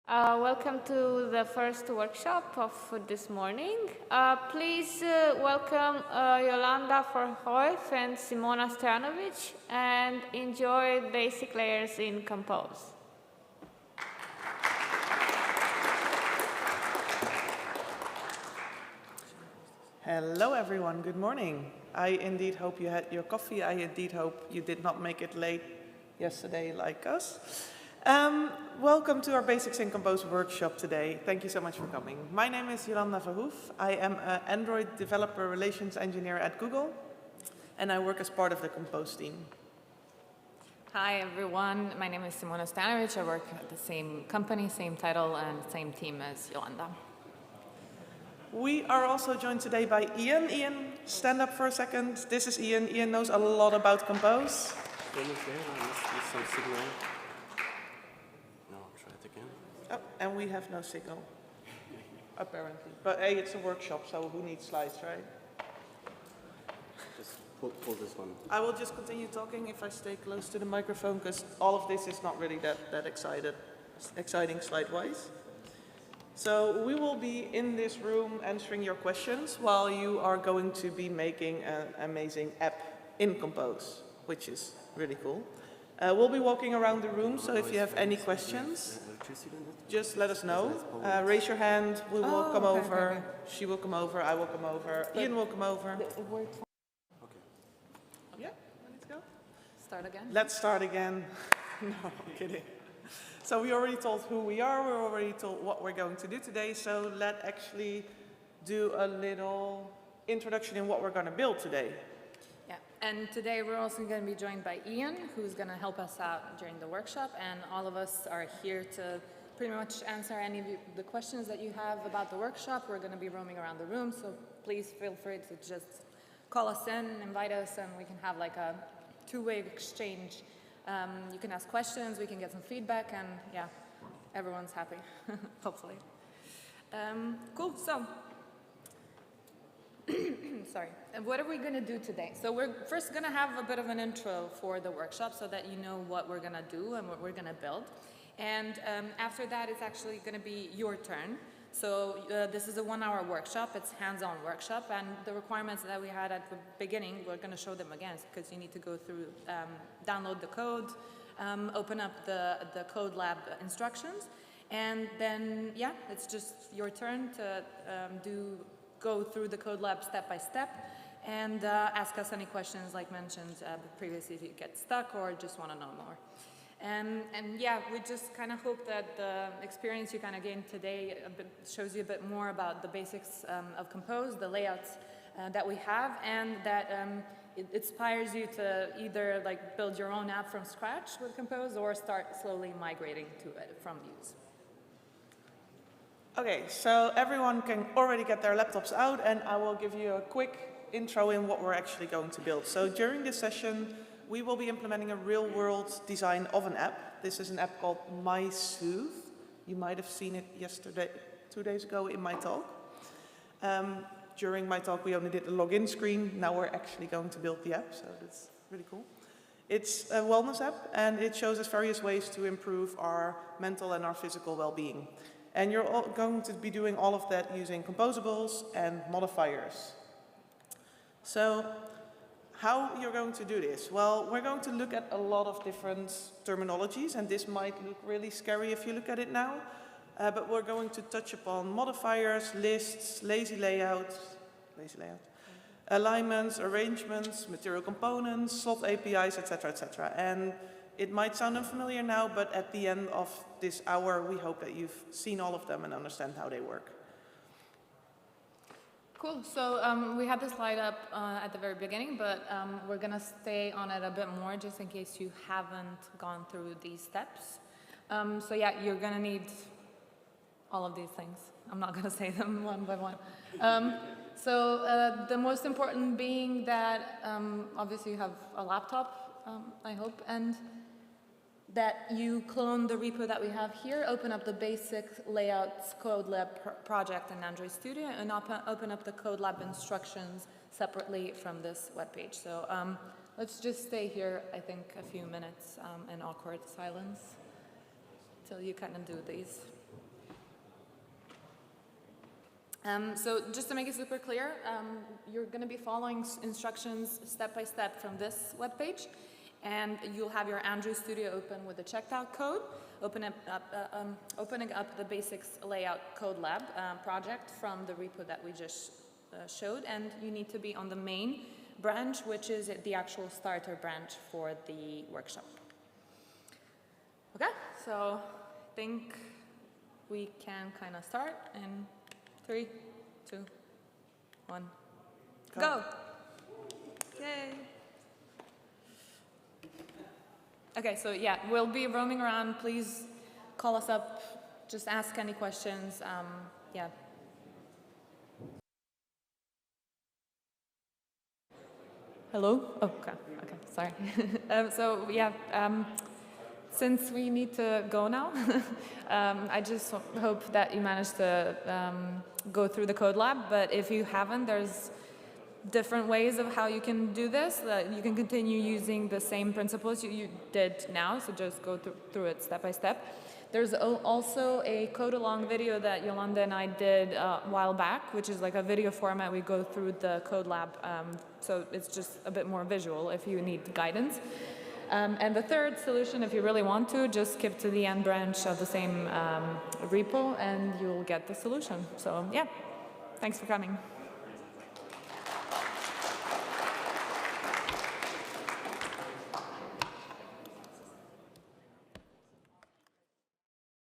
Welcome to the first workshop of this morning. Please welcome Jolanda Verhoef and Simona Stojanovic and enjoy basic layers in Compose. Hello everyone, good morning. I indeed hope you had your coffee. I indeed hope you did not make it late yesterday like us. Welcome to our Basics in Compose workshop today. Thank you so much for coming. My name is Jolanda Verhoef. I am an Android developer relations engineer at Google, and I work as part of the Compose team. Hi everyone, my name is Simona Stojanovic. I work at the same company, same title, and same team as Jolanda. We are also joined today by Ian. Ian, stand up for a second. This is Ian. Ian knows a lot about Compose. Oh, and we have no signal, apparently. But hey, it's a workshop, so who needs slides, right? Just pull this one. I will just continue talking if I stay close to the microphone, because all of this is not really that exciting slide-wise. So we will be in this room answering your questions while you are going to be making an amazing app in Compose, which is really cool. We'll be walking around the room, so if you have any questions, just let us know. Raise your hand, we will come over, okay. She will come over, I will come over, Ian will come over. Okay. Yeah, let's go. Start again? Let's start again. No, I'm kidding. So we already told who we are, we already told what we're going to do today, so let's actually do a little introduction in what we're going to build today. Yeah, and today we're also going to be joined by Ian, who's going to help us out during the workshop, and all of us are here to pretty much answer any of the questions that you have about the workshop. We're going to be roaming around the room, so please feel free to just call us in, invite us, and we can have like a two-way exchange. You can ask questions, we can get some feedback, and yeah, everyone's happy, hopefully. Cool, so, sorry, what are we going to do today? So we're first going to have a bit of an intro for the workshop so that you know what we're going to do and what we're going to build. And after that, it's actually going to be your turn. So this is a 1-hour workshop, it's hands-on workshop, and the requirements that we had at the beginning, we're going to show them again, because you need to go through, download the code, open up the code lab instructions, and then, yeah, it's just your turn to go through the code lab step by step, and ask us any questions like mentioned previously if you get stuck or just want to know more. And yeah, we just kind of hope that the experience you kind of gained today shows you a bit more about the basics of Compose, the layouts that we have, and that it inspires you to either like build your own app from scratch with Compose or start slowly migrating to it from Views. Okay, so everyone can already get their laptops out, and I will give you a quick intro in what we're actually going to build. So during this session, we will be implementing a real-world design of an app. This is an app called MySoothe. You might have seen it yesterday, 2 days ago in my talk. During my talk, we only did the login screen. Now we're actually going to build the app, so that's really cool. It's a wellness app, and it shows us various ways to improve our mental and our physical well-being. And you're all going to be doing all of that using composables and modifiers. So, how you're going to do this? Well, we're going to look at a lot of different terminologies, and this might look really scary if you look at it now, but we're going to touch upon modifiers, lists, lazy layout, alignments, arrangements, material components, slot APIs, etc., etc. And it might sound unfamiliar now, but at the end of this hour, we hope that you've seen all of them and understand how they work. Cool, so we had the slide up at the very beginning, but we're going to stay on it a bit more just in case you haven't gone through these steps. So yeah, you're going to need all of these things. I'm not going to say them one by one. So the most important being that obviously you have a laptop, I hope, and that you clone the repo that we have here, open up the basic layouts code lab project in Android Studio, and open up the code lab instructions separately from this webpage. So let's just stay here, I think, a few minutes in awkward silence till you kind of do these. So just to make it super clear, you're going to be following instructions step by step from this webpage, and you'll have your Android Studio open with the checked out code, opening up the basics layout code lab project from the repo that we just showed, and you need to be on the main branch, which is the actual starter branch for the workshop. Okay, so I think we can kind of start in 3, 2, 1, go! Yay! Okay, so yeah, we'll be roaming around. Please call us up, just ask any questions. Yeah. Hello? Oh, okay, sorry. So yeah, since we need to go now, I just hope that you managed to go through the code lab, but if you haven't, there's different ways of how you can do this. You can continue using the same principles you did now, so just go through it step by step. There's also a code along video that Jolanda and I did a while back, which is like a video format. We go through the code lab, so it's just a bit more visual if you need guidance. And the third solution, if you really want to, just skip to the end branch of the same repo and you'll get the solution. So yeah, thanks for coming.